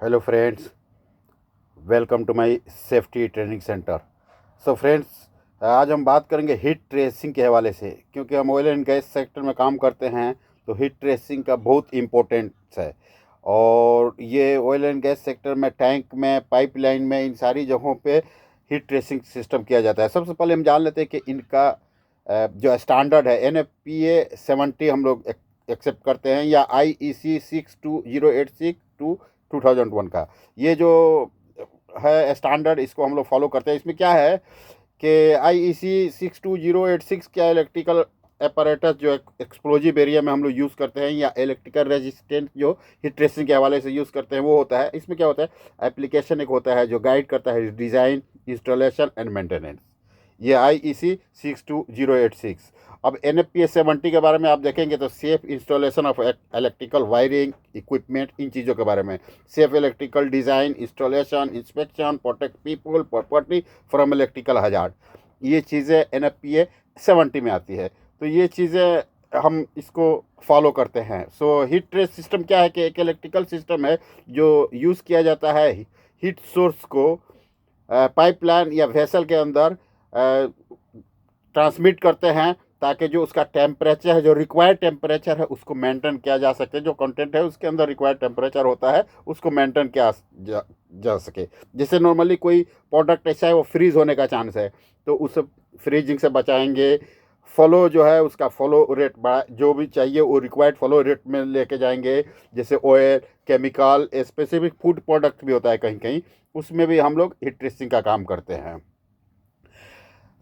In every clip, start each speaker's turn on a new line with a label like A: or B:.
A: Hello friends, welcome to my safety training centre. So friends, आज हम बात करेंगे हीट ट्रेसिंग के हवाले से, क्योंकि हम ऑयल एंड गैस सेक्टर में काम करते हैं तो हीट ट्रेसिंग का बहुत इम्पोर्टेंस है। और ये ऑयल एंड गैस सेक्टर में टैंक में, पाइपलाइन में, इन सारी जगहों पे हीट ट्रेसिंग सिस्टम किया जाता है। सबसे पहले हम जान लेते हैं कि इनका जो स्टैंडर्ड है NFPA 70 हम लोग एक्सेप्ट करते हैं, या IEC 62086/2001 का। ये जो है स्टैंडर्ड, इसको हम लोग फॉलो करते हैं। इसमें क्या है कि IEC 62086 क्या इलेक्ट्रिकल अपैरेटस जो एक्सप्लोजिव एरिया में हम लोग यूज़ करते हैं, या इलेक्ट्रिकल रेजिस्टेंट जो हीट ट्रेसिंग के हवाले से यूज़ करते हैं, वो होता है। इसमें क्या होता है, एप्लीकेशन एक होता है जो गाइड करता है डिज़ाइन, इंस्टॉलेशन एंड मेंटेनेंस। ये IEC 62086। अब NFPA 70 के बारे में आप देखेंगे तो safe installation of electrical wiring equipment, इन चीज़ों के बारे में। Safe electrical design, installation, inspection, protect people property from electrical hazard, ये चीज़ें NFPA 70 में आती है। तो ये चीज़ें हम इसको फॉलो करते हैं। सो हीट ट्रेस सिस्टम क्या है कि एक इलेक्ट्रिकल सिस्टम है जो यूज़ किया जाता है हीट सोर्स को पाइपलाइन या वेसल के अंदर ट्रांसमिट करते हैं, ताकि जो उसका टेम्परेचर है, जो रिक्वायर्ड टेम्परेचर है, उसको मेंटेन किया जा सके। जो कंटेंट है उसके अंदर रिक्वायर्ड टेम्परेचर होता है, उसको मेंटेन किया जा सके। जैसे नॉर्मली कोई प्रोडक्ट ऐसा है वो फ्रीज होने का चांस है, तो उस फ्रीजिंग से बचाएंगे। फॉलो जो है उसका फॉलो रेट बढ़ा, जो भी चाहिए वो रिक्वायर्ड फॉलो रेट में लेके जाएंगे। जैसे oil, chemical, specific food product भी होता है कहीं कहीं, उसमें भी हम लोग हीट ट्रेसिंग का काम करते हैं।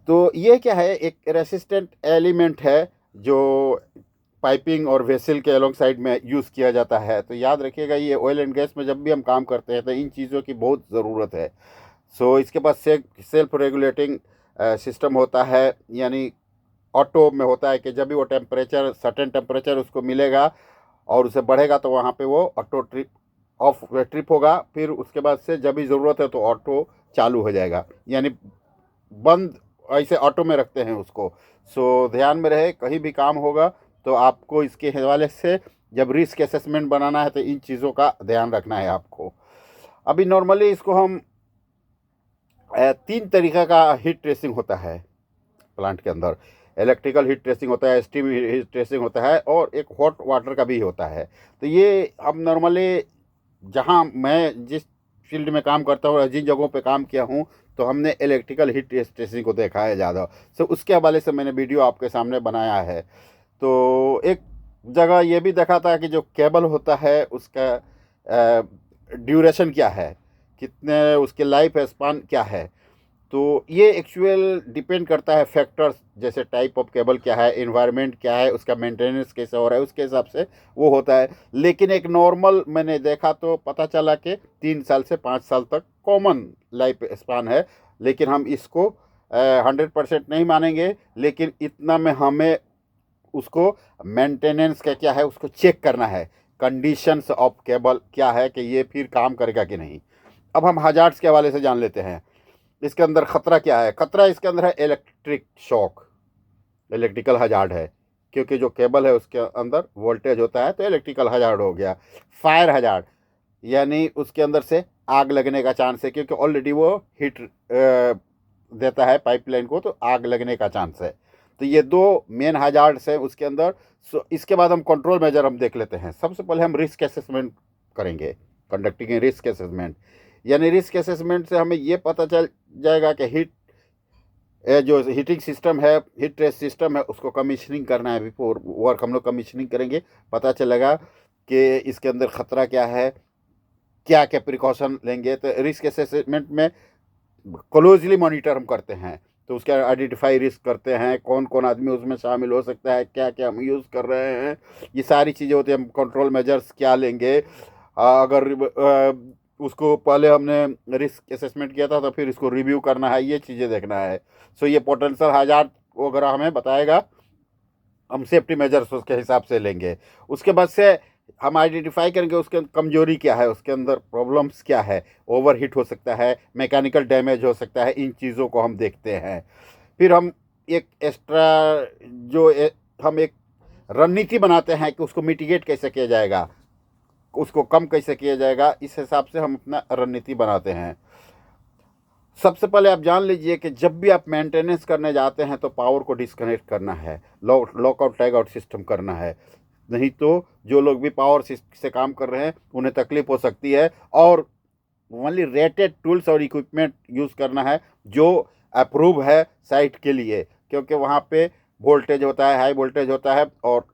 A: तो ये क्या है, एक रेसिस्टेंट एलिमेंट है जो पाइपिंग और वेसल के अलोंग साइड में यूज़ किया जाता है। तो याद रखिएगा, ये ऑयल एंड गैस में जब भी हम काम करते हैं तो इन चीज़ों की बहुत ज़रूरत है। सो इसके पास सेल्फ रेगुलेटिंग सिस्टम होता है, यानी ऑटो में होता है कि जब भी वो टेम्परेचर, सर्टेन टेम्परेचर उसको मिलेगा और उसे बढ़ेगा तो वहाँ पे वो ऑटो ट्रिप होगा। फिर उसके बाद से जब भी ज़रूरत है तो ऑटो चालू हो जाएगा, यानी बंद ऐसे ऑटो में रखते हैं उसको। सो ध्यान में रहे, कहीं भी काम होगा तो आपको इसके हवाले से जब रिस्क असेसमेंट बनाना है तो इन चीज़ों का ध्यान रखना है आपको। अभी नॉर्मली इसको हम 3 तरीका का हीट ट्रेसिंग होता है प्लांट के अंदर। इलेक्ट्रिकल हीट ट्रेसिंग होता है, स्टीम हीट ट्रेसिंग होता है, और एक हॉट वाटर का भी होता है। तो ये हम नॉर्मली, जहाँ मैं जिस फील्ड में काम करता हूँ, जिन जगहों पे काम किया हूँ, तो हमने इलेक्ट्रिकल हीट ट्रेसिंग को देखा है ज़्यादा। सो उसके हवाले से मैंने वीडियो आपके सामने बनाया है। तो एक जगह ये भी देखा था कि जो केबल होता है उसका ड्यूरेशन क्या है, कितने उसके लाइफ स्पान क्या है। तो ये एक्चुअल डिपेंड करता है फैक्टर्स, जैसे टाइप ऑफ केबल क्या है, इन्वायरमेंट क्या है, उसका मेंटेनेंस कैसे हो रहा है, उसके हिसाब से वो होता है। लेकिन एक नॉर्मल मैंने देखा तो पता चला कि 3 साल से 5 साल तक कॉमन लाइफ स्पान है। लेकिन हम इसको 100% नहीं मानेंगे, लेकिन इतना में हमें उसको मेंटेनेंस का क्या है उसको चेक करना है, कंडीशंस ऑफ केबल क्या है कि ये फिर काम करेगा कि नहीं। अब हम हजार्ड्स के हवाले से जान लेते हैं। इसके अंदर खतरा क्या है। खतरा इसके अंदर है इलेक्ट्रिक शॉक, इलेक्ट्रिकल हजार्ड है, क्योंकि जो केबल है उसके अंदर वोल्टेज होता है, तो इलेक्ट्रिकल हजार्ड हो गया। फायर हजार्ड, यानी उसके अंदर से आग लगने का चांस है, क्योंकि ऑलरेडी वो हीट देता है पाइपलाइन को, तो आग लगने का चांस है। तो ये 2 मेन हजार्ड्स है उसके अंदर। सो इसके बाद हम कंट्रोल मेजर हम देख लेते हैं। सबसे पहले हम रिस्क असेसमेंट करेंगे, कंडक्टिंग रिस्क असेसमेंट। यानी रिस्क असेसमेंट से हमें ये पता चल जाएगा कि जो हीटिंग सिस्टम है, हीट ट्रेस सिस्टम है, उसको कमीशनिंग करना है। बिफोर वर्क हम लोग कमीशनिंग करेंगे, पता चलेगा कि इसके अंदर ख़तरा क्या है, क्या क्या प्रिकॉशन लेंगे। तो रिस्क असेसमेंट में क्लोजली मॉनिटर हम करते हैं, तो उसका आइडेंटिफाई रिस्क करते हैं, कौन कौन आदमी उसमें शामिल हो सकता है, क्या क्या हम यूज़ कर रहे हैं, ये सारी चीज़ें होती हैं। हम कंट्रोल मेजर्स क्या लेंगे, अगर उसको पहले हमने रिस्क असेसमेंट किया था तो फिर इसको रिव्यू करना है, ये चीज़ें देखना है। सो ये पोटेंशियल हजार्ड वगैरह हमें बताएगा, हम सेफ्टी मेजर्स उसके हिसाब से लेंगे। उसके बाद से हम आइडेंटिफाई करेंगे उसके कमजोरी क्या है, उसके अंदर प्रॉब्लम्स क्या है। ओवर हीट हो सकता है, मैकेनिकल डैमेज हो सकता है, इन चीज़ों को हम देखते हैं। फिर हम एक एक्स्ट्रा जो हम एक रणनीति बनाते हैं कि उसको मिटिगेट कैसे किया जाएगा। उसको कम कैसे किया जाएगा, इस हिसाब से हम अपना रणनीति बनाते हैं। सबसे पहले आप जान लीजिए कि जब भी आप मेंटेनेंस करने जाते हैं तो पावर को डिस्कनेक्ट करना है, लॉकआउट टैग आउट सिस्टम करना है, नहीं तो जो लोग भी पावर से काम कर रहे हैं उन्हें तकलीफ हो सकती है। और ओनली रेटेड टूल्स और इक्विपमेंट यूज़ करना है जो अप्रूव है साइट के लिए, क्योंकि वहाँ पे वोल्टेज होता है, हाई वोल्टेज होता है और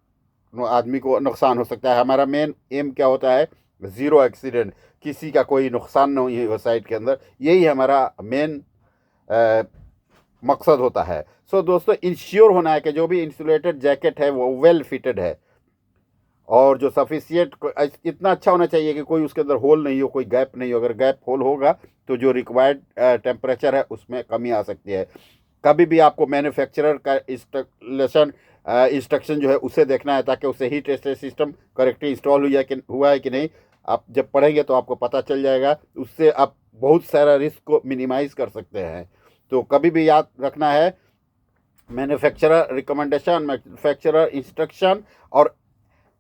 A: आदमी को नुकसान हो सकता है। हमारा मेन एम क्या होता है, ज़ीरो एक्सीडेंट, किसी का कोई नुकसान नहीं हो साइट के अंदर, यही हमारा मेन मकसद होता है। सो दोस्तों, इंश्योर होना है कि जो भी इंसुलेटेड जैकेट है वो वेल फिटेड है और जो सफिशियंट इतना अच्छा होना चाहिए कि कोई उसके अंदर होल नहीं हो, कोई गैप नहीं हो। अगर गैप होल होगा तो जो रिक्वायर्ड टेम्परेचर है उसमें कमी आ सकती है। कभी भी आपको मैन्युफैक्चरर का इंस्ट्रक्शन जो है उसे देखना है, ताकि उसे heat exchanger system correctly install हुआ है कि नहीं। आप जब पढ़ेंगे तो आपको पता चल जाएगा, उससे आप बहुत सारा रिस्क को मिनिमाइज कर सकते हैं। तो कभी भी याद रखना है, मैन्युफैक्चरर रिकमेंडेशन, मैन्युफैक्चरर इंस्ट्रक्शन और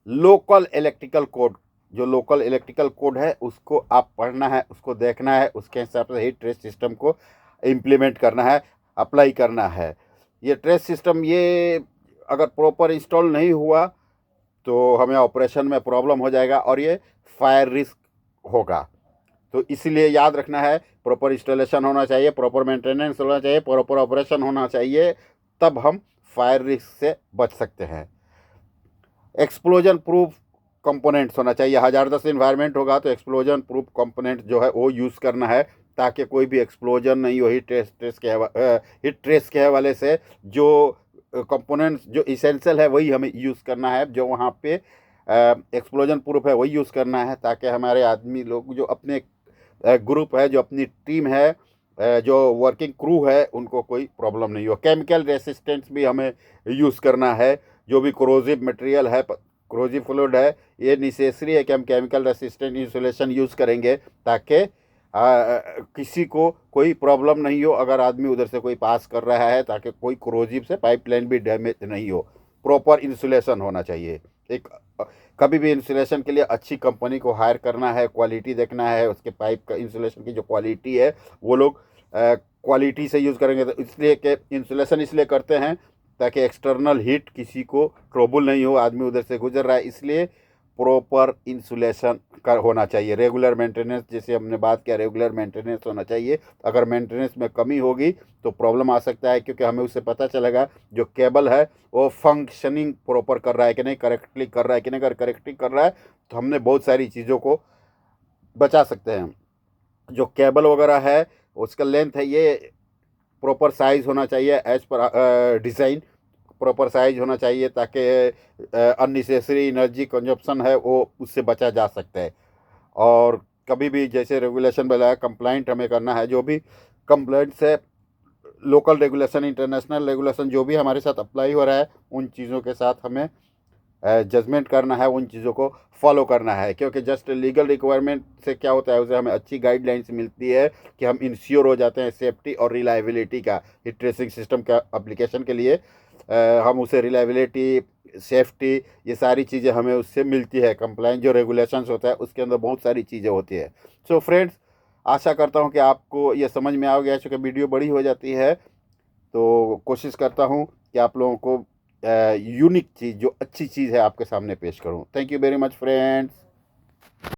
A: लोकल इलेक्ट्रिकल कोड, जो लोकल इलेक्ट्रिकल कोड है उसको आप पढ़ना है, उसको देखना है, उसके हिसाब से हीट ट्रेस सिस्टम को इम्प्लीमेंट करना है, अप्लाई करना है। ये ट्रेस सिस्टम ये अगर प्रॉपर इंस्टॉल नहीं हुआ तो हमें ऑपरेशन में प्रॉब्लम हो जाएगा और ये फायर रिस्क होगा। तो इसलिए याद रखना है, प्रॉपर इंस्टॉलेशन होना चाहिए, प्रॉपर मेंटेनेंस होना चाहिए, प्रॉपर ऑपरेशन होना चाहिए, तब हम फायर रिस्क से बच सकते हैं। एक्सप्लोजन प्रूफ कंपोनेंट्स होना चाहिए। हजारदस इन्वायरमेंट होगा तो एक्सप्लोजन प्रूफ कंपोनेंट जो है वो यूज़ करना है, ताकि कोई भी एक्सप्लोजन नहीं हो। हीट ट्रेस के हवाले से जो कंपोनेंट्स जो इसेंशियल है वही हमें यूज़ करना है, जो वहाँ पे एक्सप्लोजन प्रूफ है वही यूज़ करना है, ताकि हमारे आदमी लोग जो अपने ग्रुप है, जो अपनी टीम है, जो वर्किंग क्रू है, उनको कोई प्रॉब्लम नहीं हो। केमिकल रेसिस्टेंस भी हमें यूज़ करना है। जो भी कोरोजिव मटेरियल है, कोरोजिव फ्लूइड है, ये नेसेसरी है कि हम केमिकल रेसिस्टेंट इंसुलेशन यूज़ करेंगे, ताकि किसी को कोई प्रॉब्लम नहीं हो अगर आदमी उधर से कोई पास कर रहा है, ताकि कोई कोरोजिव से पाइपलाइन भी डैमेज नहीं हो। प्रॉपर इंसुलेशन होना चाहिए। एक कभी भी इंसुलेशन के लिए अच्छी कंपनी को हायर करना है, क्वालिटी देखना है, उसके पाइप का इंसुलेशन की जो क्वालिटी है वो लोग क्वालिटी से यूज़ करेंगे। तो इसलिए कि इंसुलेशन इसलिए करते हैं ताकि एक्सटर्नल हीट किसी को ट्रबल नहीं हो, आदमी उधर से गुजर रहा है, इसलिए प्रॉपर इंसुलेशन का होना चाहिए। रेगुलर मेंटेनेंस, जैसे हमने बात किया, रेगुलर मेंटेनेंस होना चाहिए। अगर मेंटेनेंस में कमी होगी तो प्रॉब्लम आ सकता है, क्योंकि हमें उससे पता चलेगा जो केबल है वो फंक्शनिंग प्रॉपर कर रहा है कि नहीं, करेक्टली कर रहा है कि नहीं। अगर करेक्टली कर रहा है तो हमने बहुत सारी चीज़ों को बचा सकते हैं। जो केबल वगैरह है उसका लेंथ है, ये प्रॉपर साइज़ होना चाहिए, as per design proper size होना चाहिए, ताकि अननेसेसरी एनर्जी कंजप्शन है वो उससे बचा जा सकता है। और कभी भी जैसे रेगुलेशन बनाया, कंप्लाइंट हमें करना है। जो भी कंप्लाइंट्स है, लोकल रेगुलेशन, इंटरनेशनल रेगुलेशन जो भी हमारे साथ अप्लाई हो रहा है, उन चीज़ों के साथ हमें जजमेंट करना है, उन चीज़ों को फॉलो करना है। क्योंकि जस्ट लीगल रिक्वायरमेंट से क्या होता है, उसे हमें अच्छी गाइडलाइंस मिलती है कि हम इंश्योर हो जाते हैं सेफ्टी और रिलायबिलिटी का। हीट ट्रेसिंग सिस्टम का एप्लीकेशन के लिए हम उसे रिलायबिलिटी, सेफ्टी, ये सारी चीज़ें हमें उससे मिलती है। कंप्लाइंस जो रेगुलेशंस होता है उसके अंदर बहुत सारी चीज़ें होती है। सो फ्रेंड्स, आशा करता हूँ कि आपको ये समझ में आ गया। चूँकि वीडियो बड़ी हो जाती है तो कोशिश करता हूँ कि आप लोगों को यूनिक चीज़, जो अच्छी चीज़ है, आपके सामने पेश करूँ। Thank you very much friends.